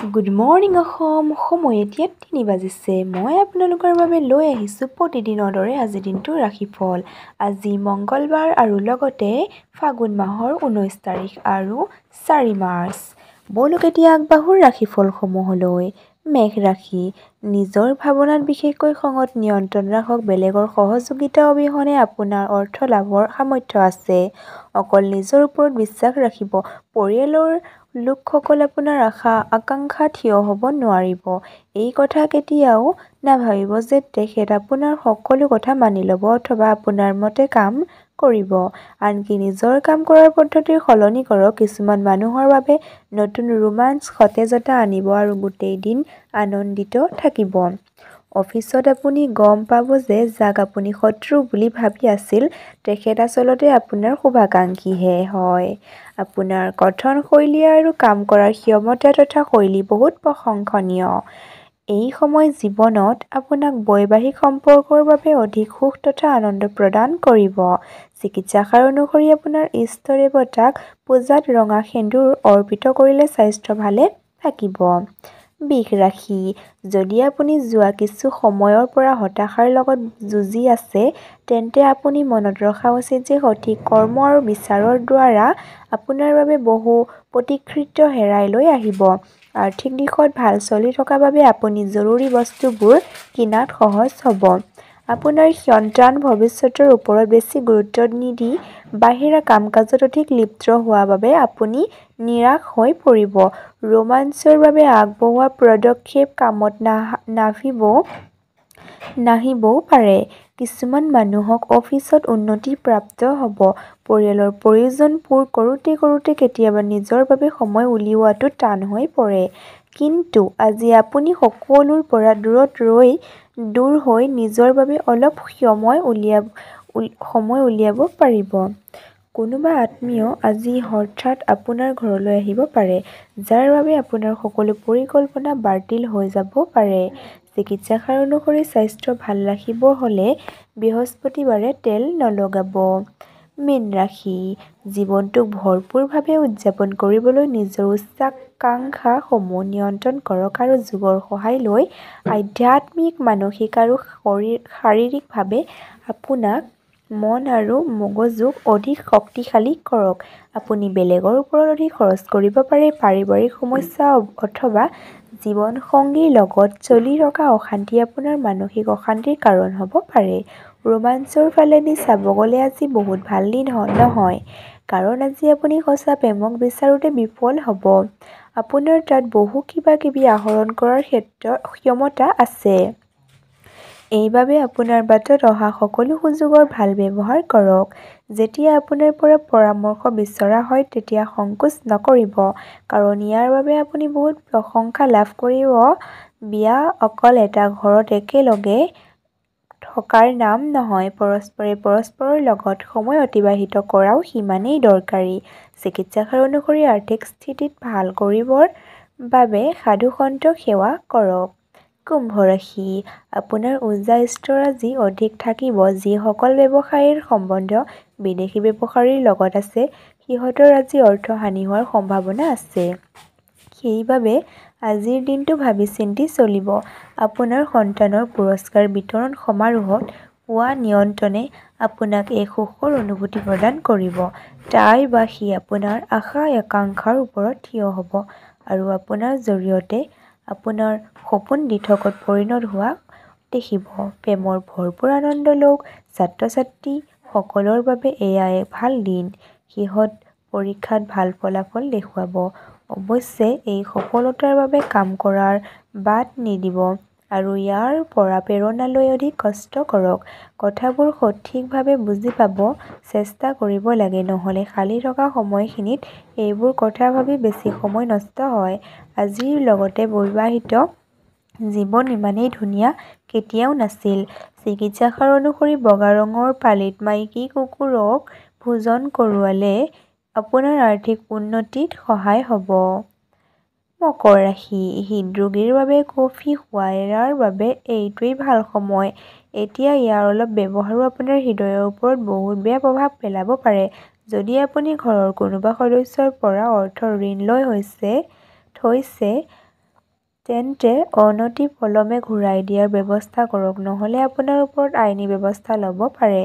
Good morning Assam. সময় এতিয়া ৩ বাজিছে। মই আপোনালোকৰ বাবে লৈ আহিছোঁ প্ৰতিদিনৰ দৰে আজিৰ দিনটোৰ ৰাশিফল। আজি মঙ্গলবাৰ আৰু লগতে ফাগুন মাহৰ ১৯ তাৰিখ আৰু ৪ মাৰ্চ। বলক এতিয়া আগবাঢ়ো ৰাশিফলসমূহলৈ। মেষ ৰাশি। নিজৰ ভাৱনাত বিশেষকৈ খঙত নিয়ন্ত্ৰণ ৰাখক। বেলেগৰ সহযোগিতা অবিহনে আপোনাৰ অৰ্থ লাভৰ সামৰ্থ্য আছে। অকল নিজৰ ওপৰত বিশ্বাস ৰাখিব। পৰিয়ালৰ লোকসকল আপোনাৰ আশা আকাংক্ষাত থিয় হ'ব নোৱাৰিব। এই কথা কেতিয়াও নাভাবিব যে তেখেত আপোনাৰ সকলো কথা মানি ল'ব অথবা আপোনাৰ মতে কাম কৰিব। আনকি নিজৰ কাম কৰাৰ পদ্ধতিৰ সলনি কৰক। কিছুমান মানুহৰ বাবে নতুন ৰোমাঞ্চ সতেজতা আনিব আৰু গোটেই দিন আনন্দিত থাকিব। অফিচত আপুনি গম পাব যে যাক আপুনি শত্ৰু বুলি ভাবি আছিল তেখেত আচলতে আপোনাৰ শুভাকাংক্ষীহে হয়। আপোনাৰ কথন শৈলী আৰু কাম কৰাৰ ক্ষমতা তথা শৈলী বহুত প্ৰশংসনীয়। এই সময় জীৱনত আপোনাক বৈবাহিক সম্পৰ্কৰ বাবে অধিক সুখ তথা আনন্দ প্ৰদান কৰিব। চিকিৎসাসাৰ অনুসৰি আপোনাৰ ইষ্ট দেৱতাক পূজাত ৰঙা সেন্দুৰ অৰ্পিত কৰিলে স্বাস্থ্য ভালে থাকিব। বৃষ ৰাশি। যদি আপুনি যোৱা কিছু সময়ৰ পৰা হতাশাৰ লগত যুঁজি আছে তেন্তে আপুনি মনত ৰখা উচিত যে সঠিক কৰ্ম আৰু বিচাৰৰ দ্বাৰা আপোনাৰ বাবে বহু প্ৰতীক্ষিত হেৰাই লৈ আহিব। আৰ্থিক দিশত ভাল চলি থকা বাবে আপুনি জৰুৰী বস্তুবোৰ কিনাত সহজ হ'ব। আপোনাৰ সন্তান ভৱিষ্যতৰ ওপৰত বেছি গুৰুত্ব নিদি বাহিৰা কাম-কাজত অধিক লিপ্ত হোৱা বাবে আপুনি নিৰাশ হৈ পৰিব। ৰোমাঞ্চৰ বাবে আগবঢ়োৱা পদক্ষেপ কামত নাহিবও পাৰে। কিছুমান মানুহক অফিচত উন্নতি প্ৰাপ্ত হ'ব। পৰিয়ালৰ প্ৰয়োজন পূৰ কৰোঁতে কেতিয়াবা নিজৰ বাবে সময় উলিওৱাটো টান হৈ পৰে। কিন্তু আজি আপুনি সকলোৰ পৰা দূৰ হৈ নিজৰ বাবে অলপ সময় উলিয়াব পাৰিব। কোনোবা আত্মীয় আজি হঠাৎ আপোনাৰ ঘৰলৈ আহিব পাৰে, যাৰ বাবে আপোনাৰ সকলো পৰিকল্পনা বাতিল হৈ যাব পাৰে। চিকিৎসাসাৰ অনুসৰি স্বাস্থ্য ভাল ৰাখিব হ'লে বৃহস্পতিবাৰে তেল নলগাব। মীন ৰাশি। জীৱনটোক ভৰপূৰভাৱে উদযাপন কৰিবলৈ নিজৰ উচ্চাকাংক্ষাসমূহ নিয়ন্ত্ৰণ কৰক আৰু যোগৰ সহায় লৈ আধ্যাত্মিক, মানসিক আৰু শাৰীৰিকভাৱে আপোনাৰ মন আৰু মগজুক অধিক শক্তিশালী কৰক। আপুনি বেলেগৰ ওপৰত অধিক খৰচ কৰিব পাৰে। পাৰিবাৰিক সমস্যা অথবা জীৱনসংগীৰ লগত চলি থকা অশান্তি আপোনাৰ মানসিক অশান্তিৰ কাৰণ হ'ব পাৰে। ৰোমাঞ্চৰ ফালেদি চাব গ'লে আজি বহুত ভাল দিন নহয়, কাৰণ আজি আপুনি সঁচা প্ৰেমক বিচাৰোঁতে বিফল হ'ব। আপোনাৰ তাত বহু কিবা-কিবি আহৰণ কৰাৰ ক্ষমতা আছে। এইবাবে আপোনাৰ বাটত অহা সকলো সুযোগৰ ভাল ব্যৱহাৰ কৰক। যেতিয়া আপোনাৰ পৰা পৰামৰ্শ বিচৰা হয় তেতিয়া সংকোচ নকৰিব, কাৰণ ইয়াৰ বাবে আপুনি বহুত প্ৰশংসা লাভ কৰিব। বিয়া অকল এটা ঘৰত একেলগে থকাৰ নাম নহয়, পৰস্পৰে পৰস্পৰৰ লগত সময় অতিবাহিত কৰাও সিমানেই দৰকাৰী। চিকিৎসাসাৰ অনুসৰি আৰ্থিক স্থিতি ভাল কৰিবৰ বাবে সাধু-সন্তক সেৱা কৰক। কুম্ভ ৰাশি। আপোনাৰ উৰ্জা স্তৰ আজি অধিক থাকিব। যিসকল ব্যৱসায়ীৰ সম্বন্ধ বিদেশী ব্যৱসায়ীৰ লগত আছে সিহঁতৰ আজি অৰ্থ হানি হোৱাৰ সম্ভাৱনা আছে। সেইবাবে আজিৰ দিনটো ভাবি চিন্তি চলিব। আপোনাৰ সন্তানৰ পুৰস্কাৰ বিতৰণ সমাৰোহত পোৱা নিমন্ত্ৰণে আপোনাক এক সুখৰ অনুভূতি প্ৰদান কৰিব। তাই বা সি আপোনাৰ আশা আকাংক্ষাৰ ওপৰত থিয় হ'ব আৰু আপোনাৰ জৰিয়তে আপোনাৰ সপোন দিঠকত পৰিণত হোৱা দেখিব। প্ৰেমৰ ভৰপূৰ আনন্দ লওক। ছাত্ৰ-ছাত্ৰী সকলৰ বাবে এয়া এক ভাল দিন। সিহঁত পৰীক্ষাত ভাল ফলাফল দেখুৱাব। অৱশ্যে এই সফলতাৰ বাবে কাম কৰাৰ বাদ নিদিব আৰু ইয়াৰ পৰা প্ৰেৰণা লৈ অধিক কষ্ট কৰক। কথাবোৰ সঠিকভাৱে বুজি পাব চেষ্টা কৰিব লাগে, নহ'লে খালী থকা সময়খিনিত এইবোৰ কথা ভাবি বেছি সময় নষ্ট হয়। আজিৰ লগতে বৈবাহিক জীৱন ইমানেই ধুনীয়া কেতিয়াও নাছিল। চিকিৎসাসাৰ অনুসৰি বগা ৰঙৰ পালিত মাইকী কুকুৰক ভোজন কৰোৱালে আপোনাৰ আৰ্থিক উন্নতিত সহায় হ'ব। মকৰ ৰাশি। হৃদৰোগীৰ বাবে কফি খোৱা এৰাৰ বাবে এইটোৱেই ভাল সময়। এতিয়া ইয়াৰ অলপ ব্যৱহাৰো আপোনাৰ হৃদয়ৰ ওপৰত বহুত বেয়া প্ৰভাৱ পেলাব পাৰে। যদি আপুনি ঘৰৰ কোনোবা সদস্যৰ পৰা অৰ্থ ঋণ লৈ থৈছে তেন্তে অনতি পলমে ঘূৰাই দিয়াৰ ব্যৱস্থা কৰক, নহ'লে আপোনাৰ ওপৰত আইনী ব্যৱস্থা ল'ব পাৰে।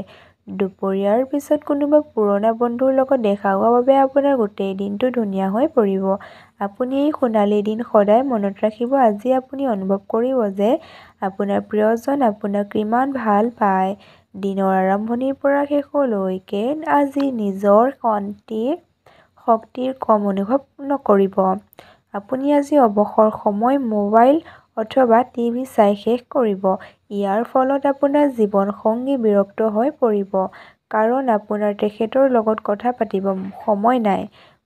দুপৰীয়াৰ পিছত কোনোবা পুৰণা বন্ধুৰ লগত দেখা হোৱাৰ বাবে আপোনাৰ গোটেই দিনটো ধুনীয়া হৈ পৰিব। আপুনি এই সোণালী দিন সদায় মনত ৰাখিব। আজি আপুনি অনুভৱ কৰিব যে আপোনাৰ প্ৰিয়জন আপোনাক কিমান ভাল পায়। দিনৰ আৰম্ভণিৰ পৰা শেষলৈকে আজি নিজৰ শক্তিৰ কম অনুভৱ নকৰিব। আপুনি আজি অৱসৰ সময় মোবাইল অথবা টিভি চাই শেষ কৰিব। ইয়াৰ ফলত আপোনাৰ জীৱনসংগী বিৰক্ত হৈ পৰিব, কাৰণ আপোনাৰ তেখেতৰ লগত কথা পাতিব সময় নাই।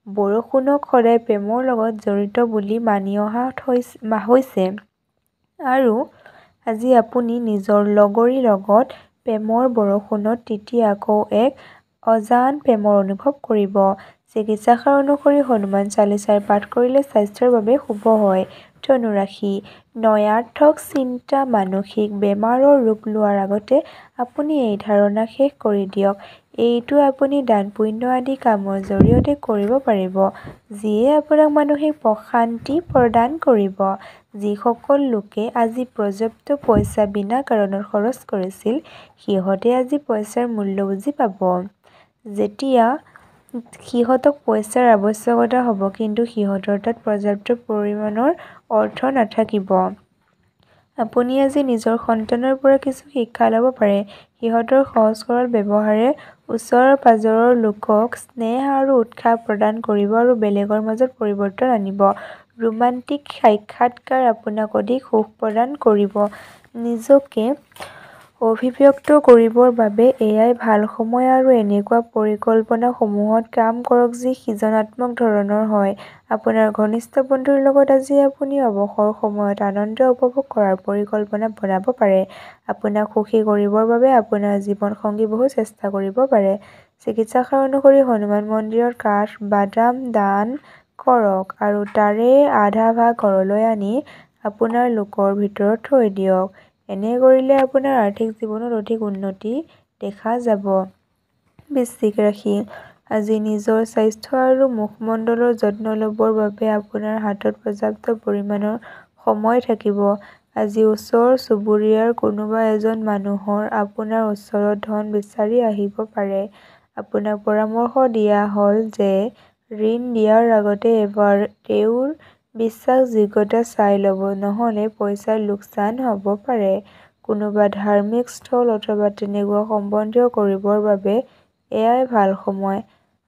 বৰষুণক সদায় প্ৰেমৰ লগত জড়িত বুলি মানি অহা হৈছে, আৰু আজি আপুনি নিজৰ লগৰীৰ লগত প্ৰেমৰ বৰষুণত তিতি আকৌ এক অজান প্ৰেমৰ অনুভৱ কৰিব। চিকিৎসাসাৰ অনুসৰি হনুমান চালিচাৰ পাঠ কৰিলে স্বাস্থ্যৰ বাবে শুভ হয়। ধনু ৰাশি, নয়াৰ্থক চিন্তা মানসিক বেমাৰৰ ৰূপ লোৱাৰ আগতে আপুনি এই ধাৰণা শেষ কৰি দিয়ক। এইটো আপুনি দান পুণ্য আদি কামৰ জৰিয়তে কৰিব পাৰিব, যিয়ে আপোনাক মানসিক প্ৰশান্তি প্ৰদান কৰিব। যিসকল লোকে আজি পৰ্যাপ্ত পইচা বিনা কাৰণত খৰচ কৰিছিল, সিহঁতে আজি পইচাৰ মূল্য বুজি পাব। যেতিয়া সিহঁতক পইচাৰ আৱশ্যকতা হ'ব, কিন্তু সিহঁতৰ তাত পৰ্যাপ্ত পৰিমাণৰ অৰ্থ নাথাকিব। আপুনি আজি নিজৰ সন্তানৰ পৰা কিছু শিক্ষা ল'ব পাৰে। সিহঁতৰ সহজ সৰল ব্যৱহাৰে ওচৰ-পাজৰৰ লোকক স্নেহ আৰু উৎসাহ প্ৰদান কৰিব আৰু বেলেগৰ মাজত পৰিৱৰ্তন আনিব। ৰোমান্টিক সাক্ষাৎকাৰ আপোনাক অধিক সুখ প্ৰদান কৰিব। নিজকে অভিব্যক্ত কৰিবৰ বাবে এয়াই ভাল সময় আৰু এনেকুৱা পৰিকল্পনাসমূহত কাম কৰক যি সৃজনাত্মক ধৰণৰ হয়। আপোনাৰ ঘনিষ্ঠ বন্ধুৰ লগত আজি আপুনি অৱসৰ সময়ত আনন্দ উপভোগ কৰাৰ পৰিকল্পনা বনাব পাৰে। আপোনাক সুখী কৰিবৰ বাবে আপোনাৰ জীৱনসংগী বহু চেষ্টা কৰিব পাৰে। চিকিৎসাসাৰ অনুসৰি হনুমান মন্দিৰত কাঠ বাদাম দান কৰক আৰু তাৰে আধা ভাগ ঘৰলৈ আনি আপোনাৰ লোকৰ ভিতৰত থৈ দিয়ক। এনে কৰিলে আপোনাৰ আৰ্থিক জীৱনত অধিক উন্নতি দেখা যাব। বৃশ্চিক ৰাশি, আজি নিজৰ স্বাস্থ্য আৰু মুখমণ্ডলৰ যত্ন ল'বৰ বাবে আপোনাৰ হাতত পৰ্যাপ্ত পৰিমাণৰ সময় থাকিব। আজি ওচৰ চুবুৰীয়াৰ কোনোবা এজন মানুহৰ আপোনাৰ ওচৰত ধন বিচাৰি আহিব পাৰে। আপোনাক পৰামৰ্শ দিয়া হ'ল যে ঋণ দিয়াৰ আগতে এবাৰ তেওঁৰ বিশ্বাসযোগ্যতা চাই ল'ব, নহ'লে পইচাৰ লোকচান হ'ব পাৰে। কোনোবা ধাৰ্মিক স্থল অথবা তেনেকুৱা সম্বন্ধীয় কৰিবৰ বাবে এয়াই ভাল সময়,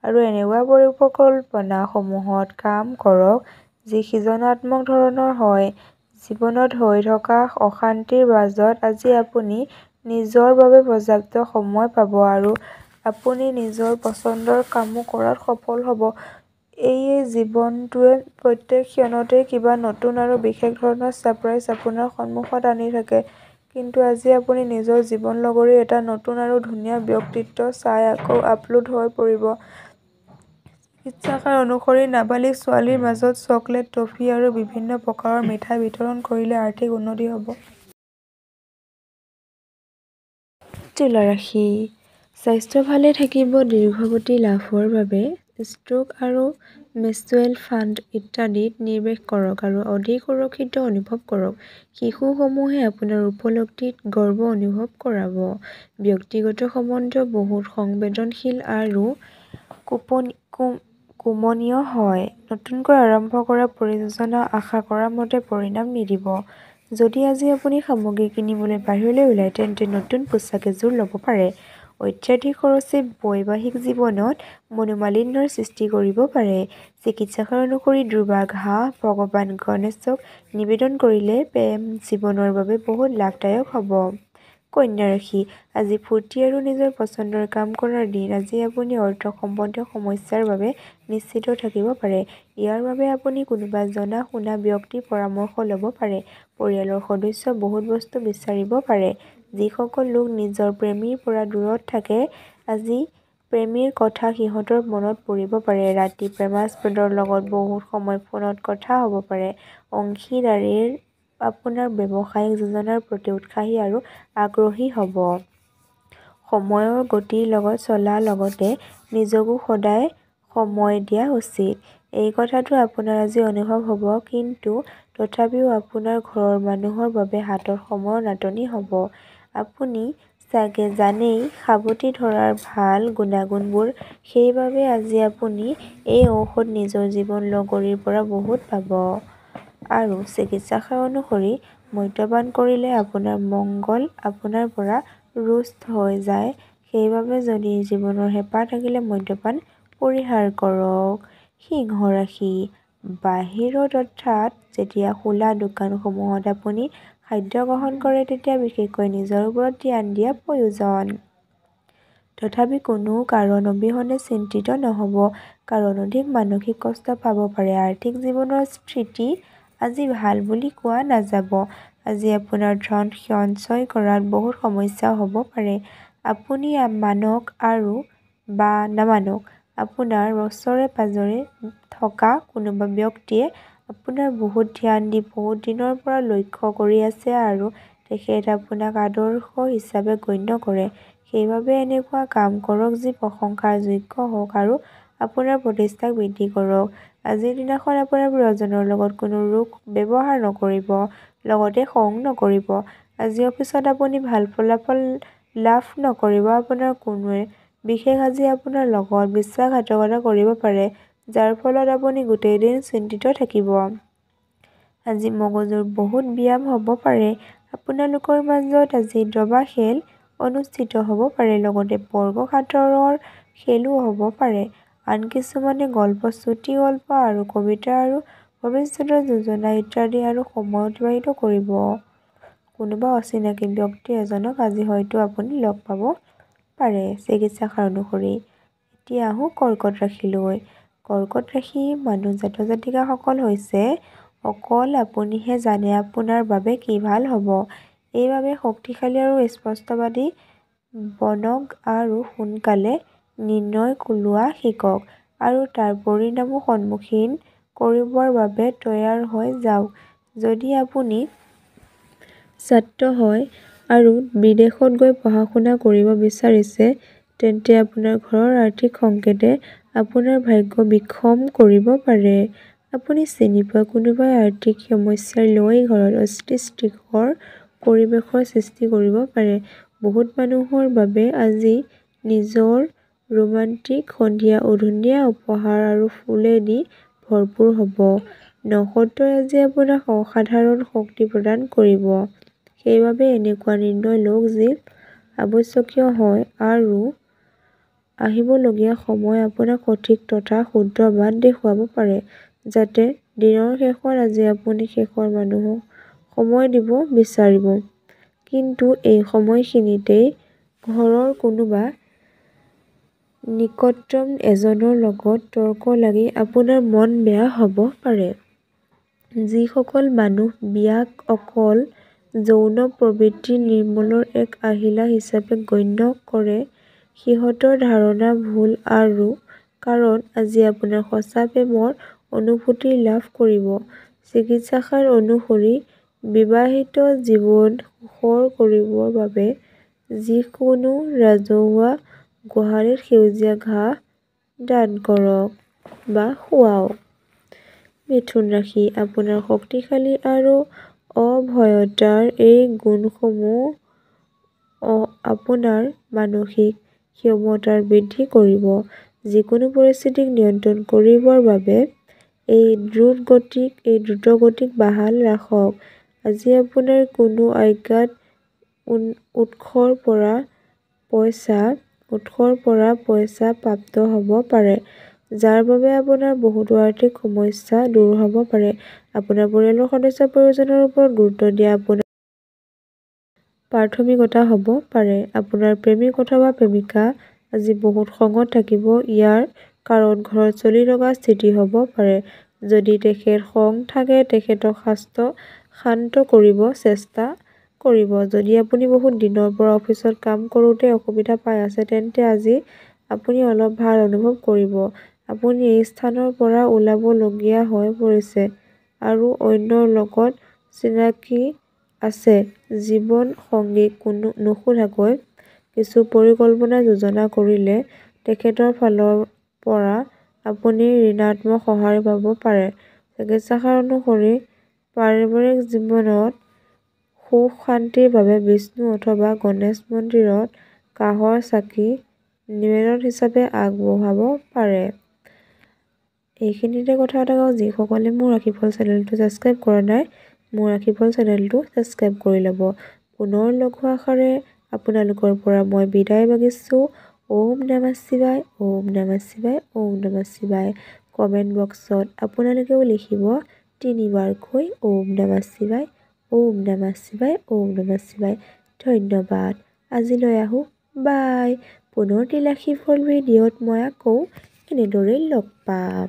আৰু এনেকুৱা পৰিকল্পনাসমূহত কাম কৰক যি সৃজনাত্মক ধৰণৰ হয়। জীৱনত হৈ থকা অশান্তিৰ মাজত আজি আপুনি নিজৰ বাবে পৰ্যাপ্ত সময় পাব আৰু আপুনি নিজৰ পচন্দৰ কামো কৰাত সফল হ'ব। এই জীৱনটোৱে প্ৰত্যেক ক্ষণতে কিবা নতুন আৰু বিশেষ ধৰণৰ ছাৰপ্ৰাইজ আপোনাৰ সন্মুখত আনি থাকে, কিন্তু আজি আপুনি নিজৰ জীৱন লগৰীৰ এটা নতুন আৰু ধুনীয়া ব্যক্তিত্ব চাই আকৌ আপ্লুত হৈ পৰিব। চিকিৎসাসাৰ অনুসৰি নাবালিক ছোৱালীৰ মাজত চকলেট, টফি আৰু বিভিন্ন প্ৰকাৰৰ মিঠাই বিতৰণ কৰিলে আৰ্থিক উন্নতি হ'ব। তুলা ৰাশি, স্বাস্থ্য ভালে থাকিব। দীৰ্ঘগতি লাভৰ বাবে ষ্টক আৰু মিউচুৱেল ফাণ্ড ইত্যাদিত নিৱেশ কৰক আৰু অধিক সুৰক্ষিত অনুভৱ কৰক। শিশুসমূহে আপোনাৰ উপলব্ধিত গৰ্ব অনুভৱ কৰাব। ব্যক্তিগত সম্বন্ধ বহুত সংবেদনশীল আৰু গোপনীয় হয়। নতুনকৈ আৰম্ভ কৰা পৰিযোজনা আশা কৰা মতে পৰিণাম নিদিব। যদি আজি আপুনি সামগ্ৰী কিনিবলৈ বাহিৰলৈ ওলায়, তেন্তে নতুন পোছাক এযোৰ ল'ব পাৰে। অত্যাধিক খৰচে বৈবাহিক জীৱনত মনোমালিন্যৰ সৃষ্টি কৰিব পাৰে। চিকিৎসাসাৰ অনুসৰি দুৰ্বা ঘাঁহ ভগৱান গণেশক নিবেদন কৰিলে প্ৰেম জীৱনৰ বাবে বহুত লাভদায়ক হ'ব। কন্যা ৰাশি, আজি ফূৰ্তি আৰু নিজৰ পচন্দৰ কাম কৰাৰ দিন। আজি আপুনি অৰ্থ সম্বন্ধীয় সমস্যাৰ বাবে নিশ্চিত থাকিব পাৰে। ইয়াৰ বাবে আপুনি কোনোবা জনা শুনা ব্যক্তিৰ পৰামৰ্শ ল'ব পাৰে। পৰিয়ালৰ সদস্যই বহুত বস্তু বিচাৰিব পাৰে। যিসকল লোক নিজৰ প্ৰেমীৰ পৰা দূৰত থাকে, আজি প্ৰেমীৰ কথা সিহঁতৰ মনত পৰিব পাৰে। ৰাতি প্ৰেমাস্পদৰ লগত বহুত সময় ফোনত কথা হ'ব পাৰে। অংশীদাৰীৰ আপোনাৰ ব্যৱসায়িক যোজনাৰ প্ৰতি উৎসাহী আৰু আগ্ৰহী হ'ব। সময়ৰ গতিৰ লগত চলাৰ লগতে নিজকো সদায় সময় দিয়া উচিত। এই কথাটো আপোনাৰ আজি অনুভৱ হ'ব, কিন্তু তথাপিও আপোনাৰ ঘৰৰ মানুহৰ বাবে হাতত সময়ৰ নাটনি হ'ব। আপুনি চাগে জানেই সাৱটি ধৰাৰ ভাল গুণাগুণবোৰ, সেইবাবে আজি আপুনি এই ঔষধ নিজৰ জীৱন লগৰীৰ পৰা বহুত পাব। আৰু চিকিৎসাশাস্ত্ৰ অনুসৰি মদ্যপান কৰিলে আপোনাৰ মংগল আপোনাৰ পৰা ৰুষ্ট হৈ যায়। সেইবাবে যদি জীৱনৰ হেঁপাহ থাকিলে মদ্যপান পৰিহাৰ কৰক। সিংহ ৰাশি, বাহিৰত অৰ্থাৎ যেতিয়া খোলা দোকানসমূহত আপুনি খাদ্য গ্ৰহণ কৰে তেতিয়া বিশেষকৈ নিজৰ ওপৰত ধ্যান দিয়া প্ৰয়োজন। তথাপি কোনো কাৰণ অবিহনে চিন্তিত নহ'ব, কাৰণ অধিক মানসিক কষ্ট পাব পাৰে। আৰ্থিক জীৱনৰ স্থিতি আজি ভাল বুলি কোৱা নাযাব। আজি আপোনাৰ ধন সঞ্চয় কৰাত বহুত সমস্যা হ'ব পাৰে। আপুনি মানক আৰু বা নামানক, আপোনাৰ ওচৰে পাজৰে থকা কোনোবা ব্যক্তিয়ে আপোনাৰ বহুত ধ্যান দি বহুত দিনৰ পৰা লক্ষ্য কৰি আছে আৰু তেখেত আপোনাক আদৰ্শ হিচাপে গণ্য কৰে। সেইবাবে এনেকুৱা কাম কৰক যি প্ৰশংসাৰ যোগ্য হওক আৰু আপোনাৰ প্ৰতিষ্ঠাক বৃদ্ধি কৰক। আজিৰ দিনাখন আপোনাৰ প্ৰিয়জনৰ লগত কোনো ৰূঢ় ব্যৱহাৰ নকৰিব, লগতে খং নকৰিব। আজি অফিচত আপুনি ভাল ফলাফল লাভ নকৰিব আপোনাৰ কোনোৱে বিশেষ আজি আপোনাৰ লগত বিশ্বাসঘাতকতা কৰিব পাৰে, যাৰ ফলত আপুনি গোটেই দিন চিন্তিত থাকিব। আজি মগজুৰ বহুত ব্যায়াম হ'ব পাৰে। আপোনালোকৰ মাজত আজি দবা খেল অনুষ্ঠিত হ'ব পাৰে, লগতে বৰ্গ সাঁতোৰৰ খেলো হ'ব পাৰে। আন কিছুমানে গল্প, চুটি গল্প আৰু কবিতা আৰু ভৱিষ্যতৰ যোজনা ইত্যাদি আৰু সময় অতিবাহিত কৰিব। কোনোবা অচিনাকি ব্যক্তি এজনক আজি হয়তো আপুনি লগ পাব পাৰে। চিকিৎসাশাস্ত্ৰ অনুসৰি এতিয়া আহোঁ কৰ্কট ৰাশিলৈ। কৰ্কট ৰাশি মানুহ জাতক-জাতিকাসকল হৈছে অকল আপুনিহে জানে আপোনাৰ বাবে কি ভাল হ'ব। এইবাবে শক্তিশালী আৰু স্পষ্টবাদী বনক আৰু সোনকালে নিৰ্ণয় লোৱা শিকক আৰু তাৰ পৰিণামো সন্মুখীন কৰিবৰ বাবে তৈয়াৰ হৈ যাওক। যদি আপুনি ছাত্ৰ হয় আৰু বিদেশত গৈ পঢ়া-শুনা কৰিব বিচাৰিছে, তেন্তে আপোনাৰ ঘৰৰ আৰ্থিক সংকটে আপোনাৰ ভাগ্য বিক্ষম কৰিব পাৰে। আপুনি চিনি পোৱা কোনোবাই আৰ্থিক সমস্যা লৈ ঘৰত অস্বস্তিকৰ পৰিৱেশৰ সৃষ্টি কৰিব পাৰে। বহুত মানুহৰ বাবে আজি নিজৰ ৰোমান্টিক সন্ধিয়া উধুনীয়া উপহাৰ আৰু ফুলেদি ভৰপূৰ হ'ব। নক্ষত্ৰই আজি আপোনাক অসাধাৰণ শক্তি প্ৰদান কৰিব। সেইবাবে এনেকুৱা নিৰ্ণয় লওক যি আৱশ্যকীয় হয় আৰু আহিবলগীয়া সময় আপোনাক সঠিক তথা শুদ্ধ বাট দেখুৱাব পাৰে, যাতে দিনৰ শেষত আজি আপুনি শেষৰ মানুহক সময় দিব বিচাৰিব। কিন্তু এই সময়খিনিতেই ঘৰৰ কোনোবা নিকটতম এজনৰ লগত তৰ্ক লাগি আপোনাৰ মন বেয়া হ'ব পাৰে। যিসকল মানুহ বিয়াক অকল যৌন প্ৰবৃত্তি নিৰ্মূলৰ এক আহিলা হিচাপে গণ্য কৰে, সিহঁতৰ ধাৰণা ভুল আৰু কাৰণ আজি আপোনাৰ সঁচা প্ৰেমৰ অনুভূতি লাভ কৰিব। চিকিৎসাশাস্ত্ৰ অনুসৰি বিবাহিত জীৱন সুখৰ কৰিবৰ বাবে যিকোনো ৰাজহুৱা গোহালিত সেউজীয়া ঘাঁহ দান কৰক বা খুৱাওক। মিথুন ৰাশি, আপোনাৰ শক্তিশালী আৰু অভয়তাৰ এই গুণসমূহ আপোনাৰ মানসিক ক্ষমতা বৃদ্ধি কৰিব। যিকোনো পৰিস্থিতিক নিয়ন্ত্ৰণ কৰিবৰ বাবে এই দ্ৰুতগতিক বাহাল ৰাখক। আজি আপোনাৰ কোনো অজ্ঞাত উৎসৰ পৰা পইচা প্ৰাপ্ত হ'ব পাৰে, যাৰ বাবে আপোনাৰ বহুতো আৰ্থিক সমস্যা দূৰ হ'ব পাৰে। আপোনাৰ পৰিয়ালৰ সদস্যৰ প্ৰয়োজনৰ ওপৰত গুৰুত্ব দিয়া আপোনাৰ প্ৰাথমিকতা হ'ব পাৰে। আপোনাৰ প্ৰেমিক অথবা প্ৰেমিকা আজি বহুত খঙত থাকিব। ইয়াৰ কাৰণ ঘৰত চলি থকা স্থিতি হ'ব পাৰে। যদি তেখেত খং থাকে, তেখেতক শান্ত কৰিব চেষ্টা কৰিব। যদি আপুনি বহুত দিনৰ পৰা অফিচত কাম কৰোঁতে অসুবিধা পাই আছে, তেন্তে আজি আপুনি অলপ ভাল অনুভৱ কৰিব। আপুনি এই স্থানৰ পৰা ওলাব লগীয়া হৈ পৰিছে আৰু অন্যৰ লগত চিনাকি আছে। জীৱন সংগীক নোসোধাকৈ কিছু পৰিকল্পনা যোজনা কৰিলে তেখেতৰ ফালৰ পৰা আপুনি ঋণাত্মক সঁহাৰি পাব পাৰে। চিকিৎসাকাৰ অনুসৰি পাৰিবাৰিক জীৱনত সুখ শান্তিৰ বাবে বিষ্ণু অথবা গণেশ মন্দিৰত কাঁহৰ চাকি নিবেদন হিচাপে আগবঢ়াব পাৰে। এইখিনিতে কথা এটা কওঁ, যিসকলে মোৰ ৰাশিফল চেনেলটো ছাবস্ক্ৰাইব কৰা নাই, মোৰ ৰাশিফল চেনেলটো ছাবস্ক্ৰাইব কৰি ল'ব। পুনৰ লগ হোৱাৰ আশাৰে আপোনালোকৰ পৰা মই বিদায় মাগিছোঁ। ওম নমঃ শিৱায়, ওম নমঃ শিৱায়, ওম নমঃ শিৱায়। কমেণ্ট বক্সত আপোনালোকেও লিখিব 3বাৰকৈ ওম নমঃ শিৱায়, ওম নমঃ শিৱায়, ওম নমঃ শিৱায়। ধন্যবাদ। আজিলৈ আহোঁ, বাই। পুনৰ ৰাশিফল ভিডিঅ'ত মই আকৌ এনেদৰেই লগ পাম।